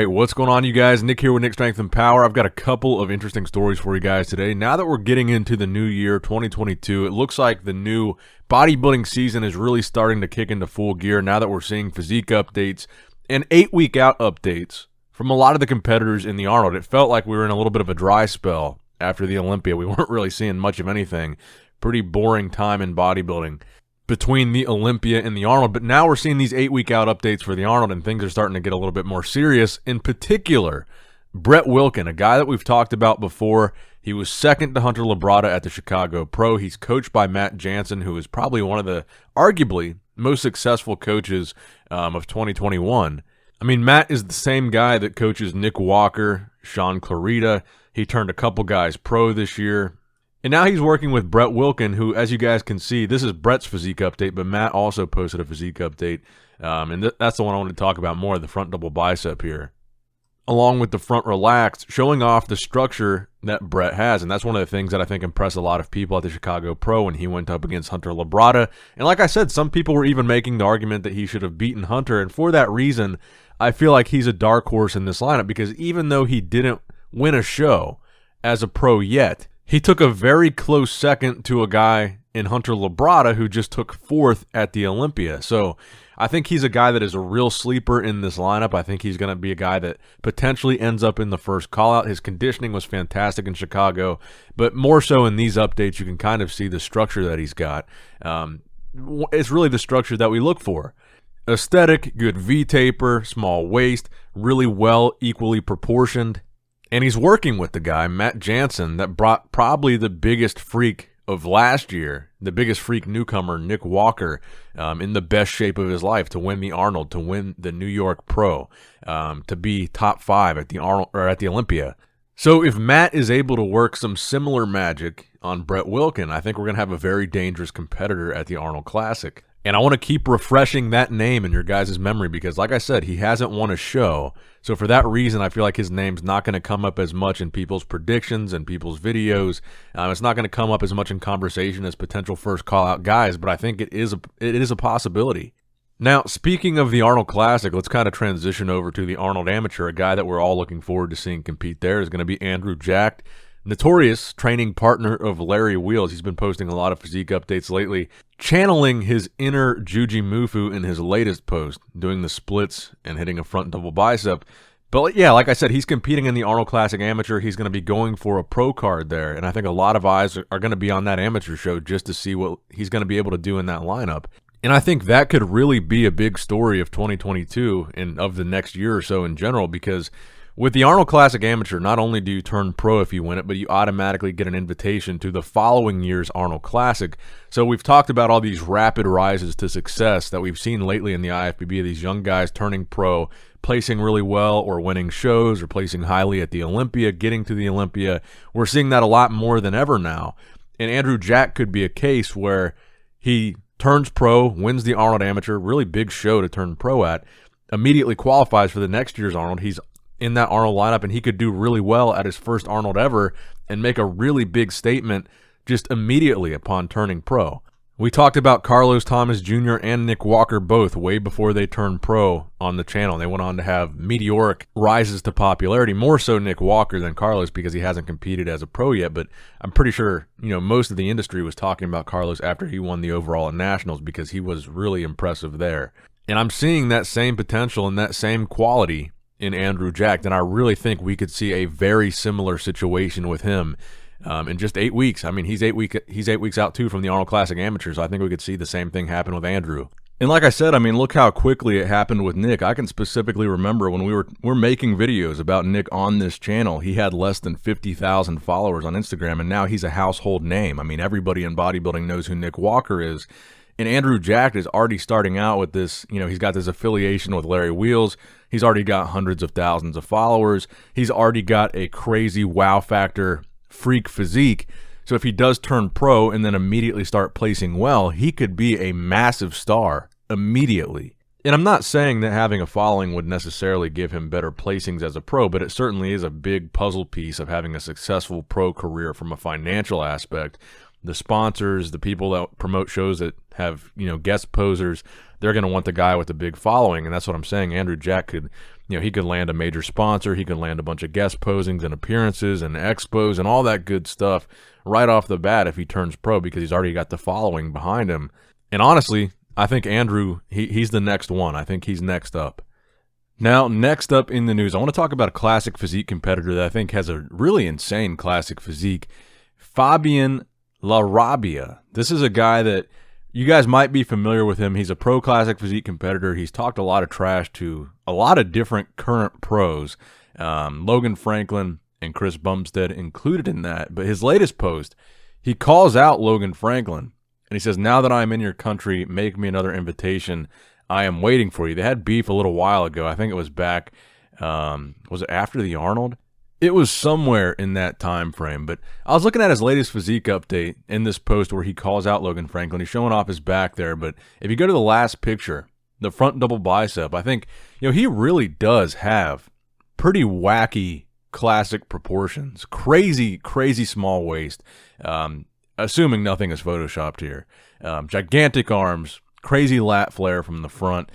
right, what's going on, you guys? Nick here with Nick Strength and Power. I've got a couple of interesting stories for you guys today. Now that we're getting into the new year, 2022, it looks like the new bodybuilding season is really starting to kick into full gear now that we're seeing physique updates and 8-week out updates from a lot of the competitors in the Arnold. It felt like we were in a little bit of a dry spell after the Olympia. We weren't really seeing much of anything. Pretty boring time in bodybuilding between the Olympia and the Arnold, but now we're seeing these 8-week out updates for the Arnold, and things are starting to get a little bit more serious. In particular, Brett Wilkin, a guy that we've talked about before. He was second to Hunter Labrada at the Chicago Pro. He's coached by Matt Jansen, who is probably one of the arguably most successful coaches of 2021. I mean, Matt is the same guy that coaches Nick Walker, Sean Clarita. He turned a couple guys pro this year. And now he's working with Brett Wilkin, who, as you guys can see, this is Brett's physique update, but Matt also posted a physique update. And that's the one I want to talk about more, the front double bicep here, along with the front relaxed, showing off the structure that Brett has. And that's one of the things that I think impressed a lot of people at the Chicago Pro when he went up against Hunter Labrada. And like I said, some people were even making the argument that he should have beaten Hunter. And for that reason, I feel like he's a dark horse in this lineup, because even though he didn't win a show as a pro yet, he took a very close second to a guy in Hunter Labrada who just took fourth at the Olympia. So I think he's a guy that is a real sleeper in this lineup. I think he's going to be a guy that potentially ends up in the first call-out. His conditioning was fantastic in Chicago, but more so in these updates, you can kind of see the structure that he's got. It's really the structure that we look for. Aesthetic, good V-taper, small waist, really well equally proportioned. And he's working with the guy, Matt Jansen, that brought probably the biggest freak of last year, the biggest freak newcomer, Nick Walker, in the best shape of his life to win the Arnold, to win the New York Pro, to be top 5 at the Arnold or at the Olympia. So if Matt is able to work some similar magic on Brett Wilkin, I think we're going to have a very dangerous competitor at the Arnold Classic. And I want to keep refreshing that name in your guys' memory because, like I said, he hasn't won a show. So for that reason, I feel like his name's not going to come up as much in people's predictions and people's videos. It's not going to come up as much in conversation as potential first call-out guys, but I think it is a possibility. Now, speaking of the Arnold Classic, let's kind of transition over to the Arnold Amateur. A guy that we're all looking forward to seeing compete there is going to be Andrew Jack, notorious training partner of Larry Wheels. He's been posting a lot of physique updates lately, channeling his inner Juji Mufu in his latest post, doing the splits and hitting a front double bicep. But yeah, like I said, he's competing in the Arnold Classic Amateur. He's going to be going for a pro card there, and I think a lot of eyes are going to be on that amateur show just to see what he's going to be able to do in that lineup. And I think that could really be a big story of 2022 and of the next year or so in general, because with the Arnold Classic Amateur, not only do you turn pro if you win it, but you automatically get an invitation to the following year's Arnold Classic. So we've talked about all these rapid rises to success that we've seen lately in the IFBB, these young guys turning pro, placing really well or winning shows or placing highly at the Olympia, getting to the Olympia. We're seeing that a lot more than ever now. And Andrew Jack could be a case where he turns pro, wins the Arnold Amateur, really big show to turn pro at, immediately qualifies for the next year's Arnold. He's in that Arnold lineup, and he could do really well at his first Arnold ever and make a really big statement just immediately upon turning pro. We talked about Carlos Thomas Jr. and Nick Walker both way before they turned pro on the channel. They went on to have meteoric rises to popularity, more so Nick Walker than Carlos because he hasn't competed as a pro yet, but I'm pretty sure most of the industry was talking about Carlos after he won the overall at Nationals because he was really impressive there. And I'm seeing that same potential and that same quality in Andrew Jack, and I really think we could see a very similar situation with him in just 8 weeks. I mean, he's 8 weeks out too from the Arnold Classic Amateurs. I think we could see the same thing happen with Andrew. And like I said, I mean, look how quickly it happened with Nick. I can specifically remember when we're making videos about Nick on this channel, he had less than 50,000 followers on Instagram, and now he's a household name. I mean, everybody in bodybuilding knows who Nick Walker is. And Andrew Jack is already starting out with this, he's got this affiliation with Larry Wheels. He's already got hundreds of thousands of followers. He's already got a crazy wow factor freak physique. So if he does turn pro and then immediately start placing well, he could be a massive star immediately. And I'm not saying that having a following would necessarily give him better placings as a pro, but it certainly is a big puzzle piece of having a successful pro career from a financial aspect. The sponsors, the people that promote shows that have, guest posers, they're going to want the guy with the big following, and that's what I'm saying. Andrew Jack could he could land a major sponsor, he could land a bunch of guest posings and appearances and expos and all that good stuff right off the bat if he turns pro, because he's already got the following behind him. And honestly, I think Andrew, he's the next one. I think he's next up. Now, next up in the news, I want to talk about a classic physique competitor that I think has a really insane classic physique, Fabian LaRabia. This is a guy that you guys might be familiar with him. He's a pro classic physique competitor. He's talked a lot of trash to a lot of different current pros, Logan Franklin and Chris Bumstead included in that. But his latest post, he calls out Logan Franklin, and he says, "Now that I am in your country, make me another invitation. I am waiting for you." They had beef a little while ago. I think it was back, was it after the Arnold? It was somewhere in that time frame. But I was looking at his latest physique update in this post where he calls out Logan Franklin. He's showing off his back there. But if you go to the last picture, the front double bicep, I think he really does have pretty wacky classic proportions. Crazy, crazy small waist. Assuming nothing is photoshopped here. Gigantic arms. Crazy lat flare from the front.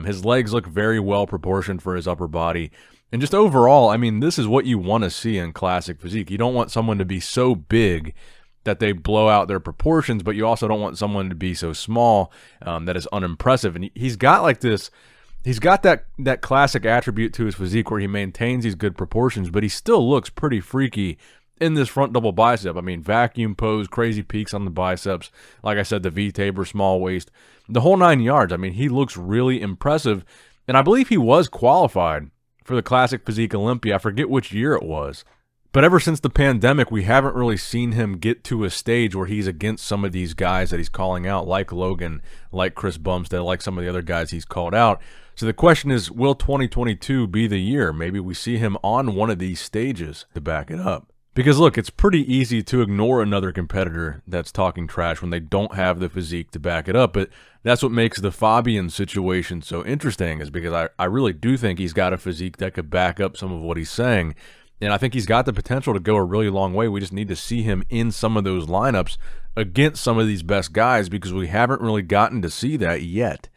His legs look very well proportioned for his upper body. And just overall, I mean, this is what you want to see in classic physique. You don't want someone to be so big that they blow out their proportions, but you also don't want someone to be so small that is unimpressive. And he's got like this, he's got that classic attribute to his physique where he maintains these good proportions, but he still looks pretty freaky in this front double bicep. I mean, vacuum pose, crazy peaks on the biceps. Like I said, the V-taper, small waist, the whole 9 yards. I mean, he looks really impressive. And I believe he was qualified for the Classic Physique Olympia. I forget which year it was. But ever since the pandemic, we haven't really seen him get to a stage where he's against some of these guys that he's calling out, like Logan, like Chris Bumstead, like some of the other guys he's called out. So the question is, will 2022 be the year? Maybe we see him on one of these stages to back it up. Because look, it's pretty easy to ignore another competitor that's talking trash when they don't have the physique to back it up. But that's what makes the Fabian situation so interesting, is because I really do think he's got a physique that could back up some of what he's saying. And I think he's got the potential to go a really long way. We just need to see him in some of those lineups against some of these best guys, because we haven't really gotten to see that yet.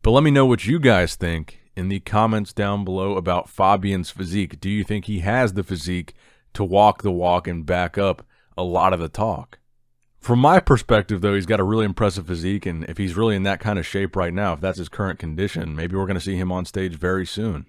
But let me know what you guys think in the comments down below about Fabian's physique. Do you think he has the physique to walk the walk and back up a lot of the talk? From my perspective, though, he's got a really impressive physique, and if he's really in that kind of shape right now, if that's his current condition, maybe we're going to see him on stage very soon.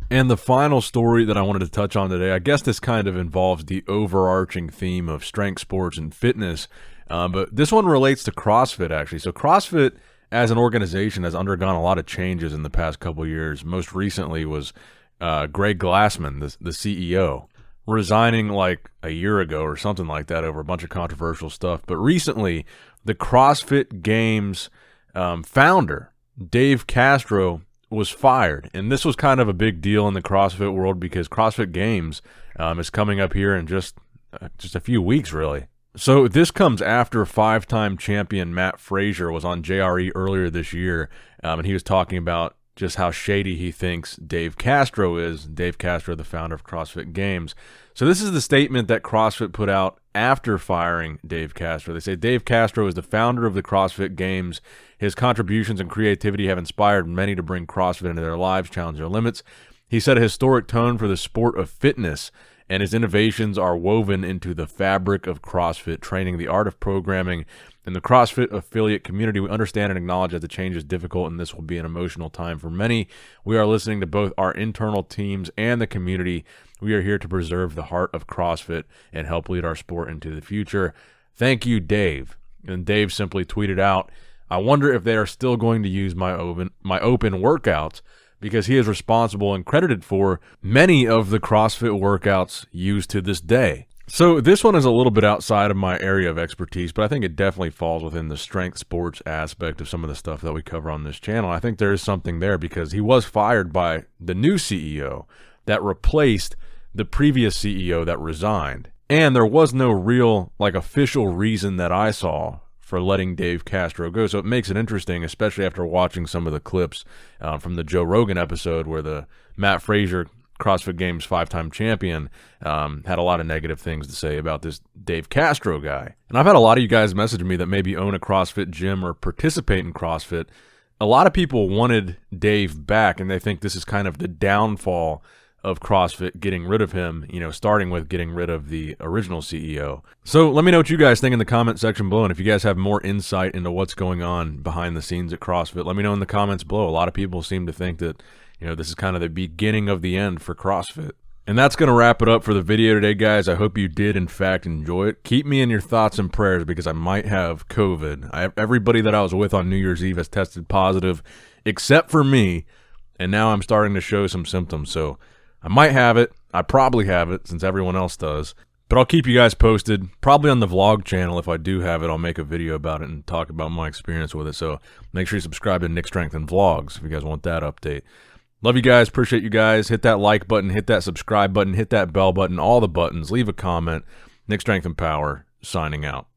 And the final story that I wanted to touch on today, I guess this kind of involves the overarching theme of strength sports and fitness, but this one relates to CrossFit, actually. So CrossFit, as an organization, has undergone a lot of changes in the past couple of years. Most recently was Greg Glassman, the CEO, resigning like a year ago or something like that over a bunch of controversial stuff. But recently, the CrossFit Games founder, Dave Castro, was fired. And this was kind of a big deal in the CrossFit world because CrossFit Games is coming up here in just a few weeks, really. So this comes after five-time champion Matt Frazier was on JRE earlier this year, and he was talking about just how shady he thinks Dave Castro is. Dave Castro, the founder of CrossFit Games. So this is the statement that CrossFit put out after firing Dave Castro. They say Dave Castro is the founder of the CrossFit Games. His contributions and creativity have inspired many to bring CrossFit into their lives, challenge their limits. He set a historic tone for the sport of fitness, and his innovations are woven into the fabric of CrossFit training, the art of programming. In the CrossFit affiliate community, we understand and acknowledge that the change is difficult, and this will be an emotional time for many. We are listening to both our internal teams and the community. We are here to preserve the heart of CrossFit and help lead our sport into the future. Thank you, Dave. And Dave simply tweeted out, I wonder if they are still going to use my open workouts, because he is responsible and credited for many of the CrossFit workouts used to this day. So this one is a little bit outside of my area of expertise, but I think it definitely falls within the strength sports aspect of some of the stuff that we cover on this channel. I think there is something there because he was fired by the new CEO that replaced the previous CEO that resigned. And there was no real official reason that I saw for letting Dave Castro go. So it makes it interesting, especially after watching some of the clips from the Joe Rogan episode where the Matt Frazier CrossFit Games five-time champion had a lot of negative things to say about this Dave Castro guy. And I've had a lot of you guys message me that maybe own a CrossFit gym or participate in CrossFit, a lot of people wanted Dave back, and they think this is kind of the downfall of CrossFit, getting rid of him, starting with getting rid of the original CEO. So let me know what you guys think in the comment section below, and if you guys have more insight into what's going on behind the scenes at CrossFit, let me know in the comments below. A lot of people seem to think that, this is kind of the beginning of the end for CrossFit. And that's going to wrap it up for the video today, guys. I hope you did, in fact, enjoy it. Keep me in your thoughts and prayers because I might have COVID. Everybody that I was with on New Year's Eve has tested positive, except for me, and now I'm starting to show some symptoms. So I might have it. I probably have it since everyone else does. But I'll keep you guys posted, probably on the vlog channel. If I do have it, I'll make a video about it and talk about my experience with it. So make sure you subscribe to Nick Strengthen Vlogs if you guys want that update. Love you guys. Appreciate you guys. Hit that like button. Hit that subscribe button. Hit that bell button. All the buttons. Leave a comment. Nick Strength and Power signing out.